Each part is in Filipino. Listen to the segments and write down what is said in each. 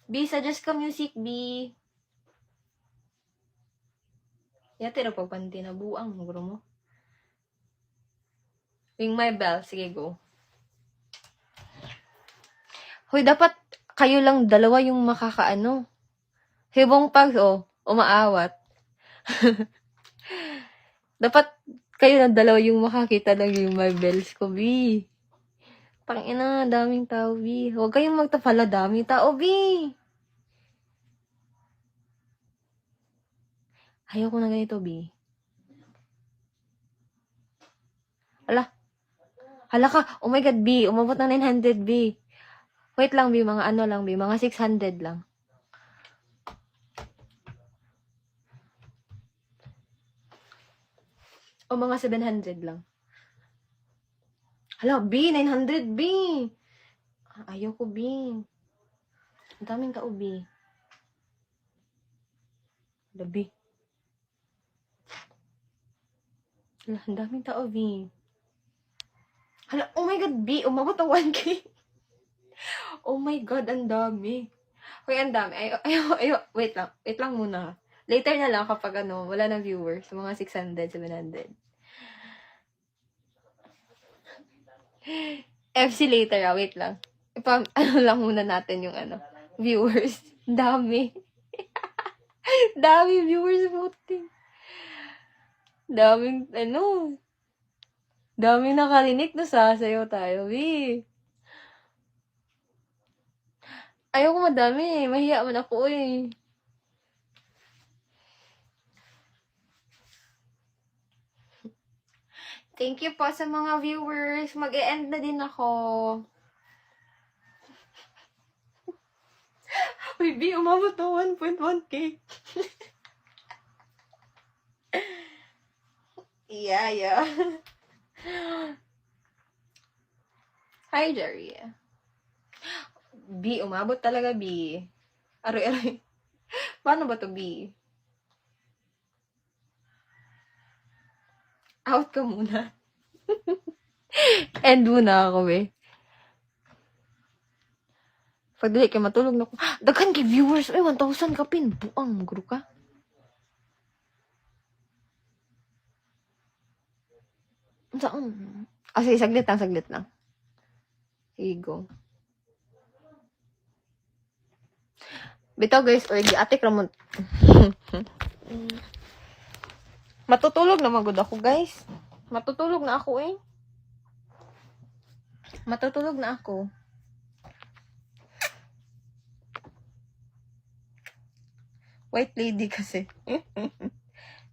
B, suggest ka music, B. Yate na pagpanti na buang, guro mo. Ring my bell. Sige, go. Hoy, dapat kayo lang dalawa yung makakaano. Hibong pag, umaawat. Dapat kayo lang dalawa yung makakita ng yung my bells ko, B. Pangina, daming tao, B. Huwag kayong magtapala, daming tao, B. Ayoko na ganito, B. Hala ka, oh my God, B. Umabot ng 900, B. Wait lang, B. Mga ano lang, B. Mga 600 lang. O mga 700 lang. Hala, B. 900, B. Ayoko, B. Ang daming tao, B. Hala, B. Hala, ang daming tao, B. Hala, oh my God, B. Umabot ng 1K. Oh my God, ang dami. Hoy, ang dami. Ayo, wait lang. Wait lang muna. Later na lang kapag wala na viewers. Mga 600, 700. FC later, wait lang. Ano lang muna natin yung viewers. Dami. Dami viewers voting. Daming, daming nakarinig na sasayaw tayo, B. Ayoko madami, mahiya man ako eh. Thank you po sa mga viewers. Mag-e-end na din ako. Uy, B, umabot na 1.1K. Yeah. Hi, Jerry. B, umabot talaga, B. Aroy. Paano ba to, B? Out ka muna. End muna ako, eh. Pag dili kayo matulog na ko, daghan kay viewers, 1,000 ka pin. Buang, guru ka. Saan? Sige, saglit lang. Sige, go. Bitaw guys, or di atik ramon. Matutulog na magod ako, guys. Matutulog na ako. White lady kasi.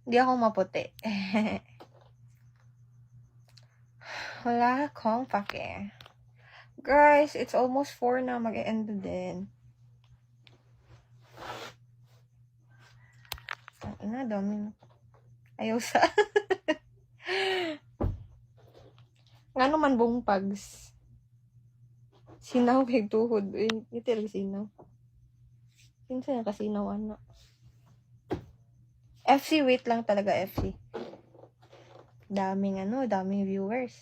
Hindi ako maputi. Wala akong pake. Guys, it's almost 4 na. Mag-e-end din. Ang ina, dami. Ayaw sa... Nga naman buong pags. Sinaw kay tuhod. Ito yung sinaw. Pinsa na kasinaw, FC, wait lang talaga, FC. Daming viewers.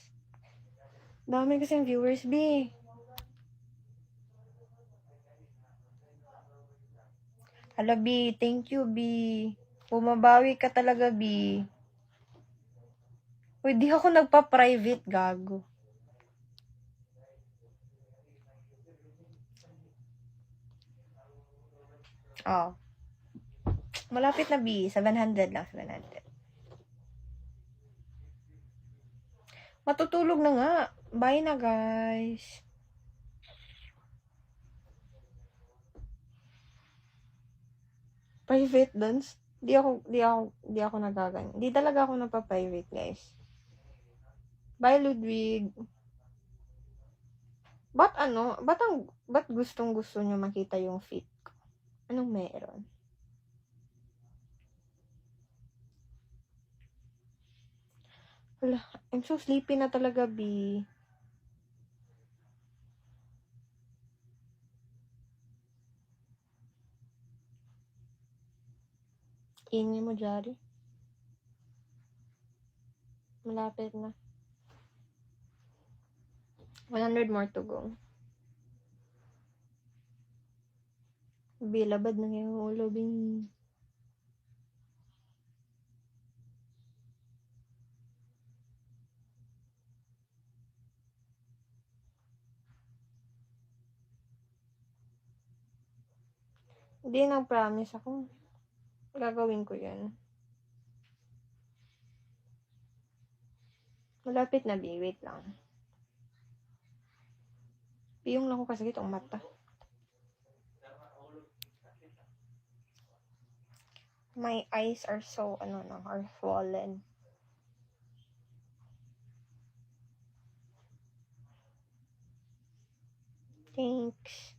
Daming kasing viewers, B. Hala, B. Thank you, B. Bumabawi ka talaga, B. Uy, di ako nagpa-private, gago. Oh. Malapit na, B. 700 lang, 700. Matutulog na nga. Bye na, guys. Private dance? Di ako nagaganyan. Di talaga ako nagpa-private, guys. Bye, Ludwig. Ba't gustong-gusto nyo makita yung fit ko? Anong meron? Wala, I'm so sleepy na talaga, B. Ingin mo, Jari. Malapit na. 100 more to go. Bilabad na yung ulo, bin. Hindi, nag-promise ako. Gagawin ko yan. Malapit na, B. Wait lang. Piyong lang ko kasi itong mata. My eyes are so, are swollen. Thanks.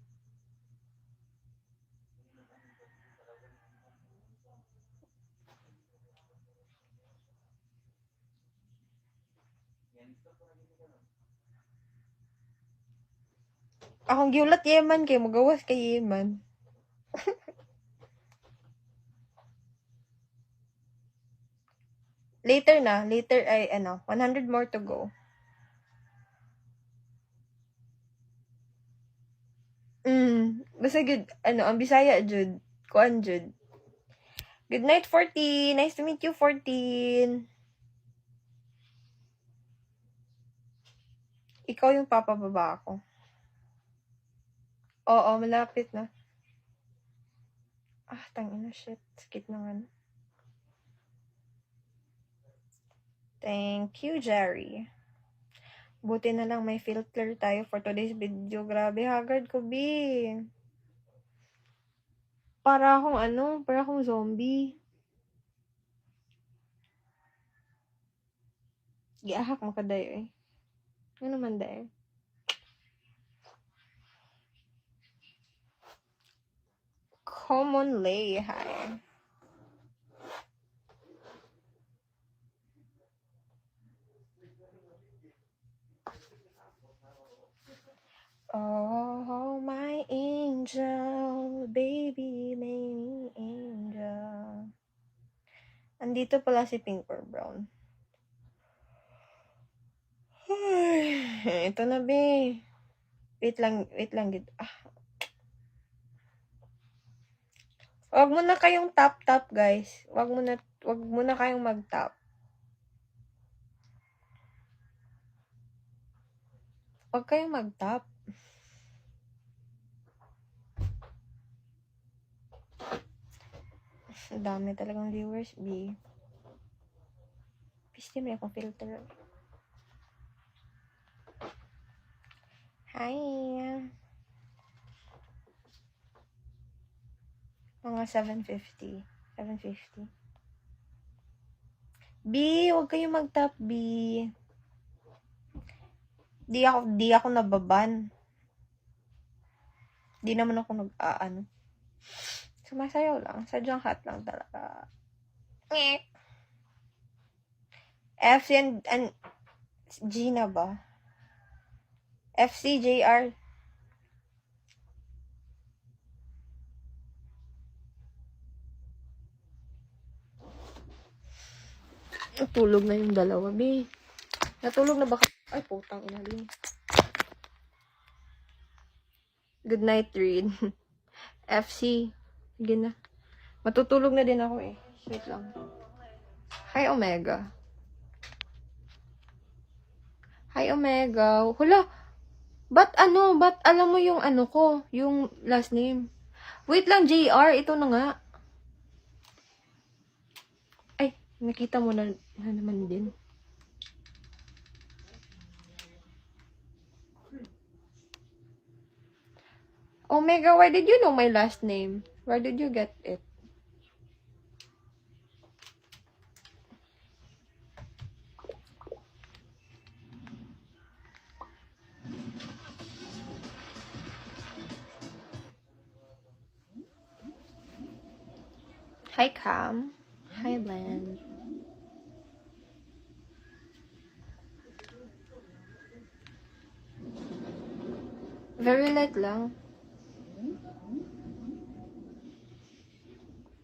Akong giulat Yeman kay magawas kay Yeman. Later ay 100 more to go. Basta good, ang Bisaya jud, kuan jud. Good night 14. Nice to meet you 14. Ikaw yung papababa ako. Oo, malapit na. Tangina, shit. Skip naman. Thank you, Jerry. Buti na lang may filter tayo for today's video. Grabe, haggard ko, B. Para akong zombie. Giahak mo kadayo eh. Ano man dayo? Common lay, hi. Oh, my angel, baby, my angel. Andito pala si Pink or Brown. Ay, ito na, be. Wait lang, gid. Wag muna kayong tap, guys. Wag muna kayong mag-tap. Wag kayong mag-tap. Ang dami talagang viewers, B. Piste may akong filter. Hi. Mga 750. 750. B, wag kayong mag-tap, B. Di ako nababan. Di naman ako Sumasayaw lang. Sadyang hot lang talaga. FC and Gina ba? FCJR. Natulog na yung dalawa, B. Natulog na ba? Ay, putang ina, B. Good night, Reed. FC. Sige na. Matutulog na din ako eh. Wait lang. Hi, Omega. Hi, Omega. Hula. Ba't alam mo yung ko? Yung last name. Wait lang, JR. Ito na nga. Ay, nakita mo na naman din. Omega, why did you know my last name? Where did you get it? Hi, Cam. Hi, Len. Very light lang.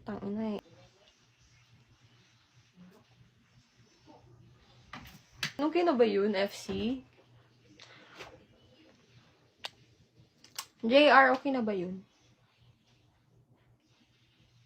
Tangina eh. Okay na ba yun, FC? JR, okay na ba yun?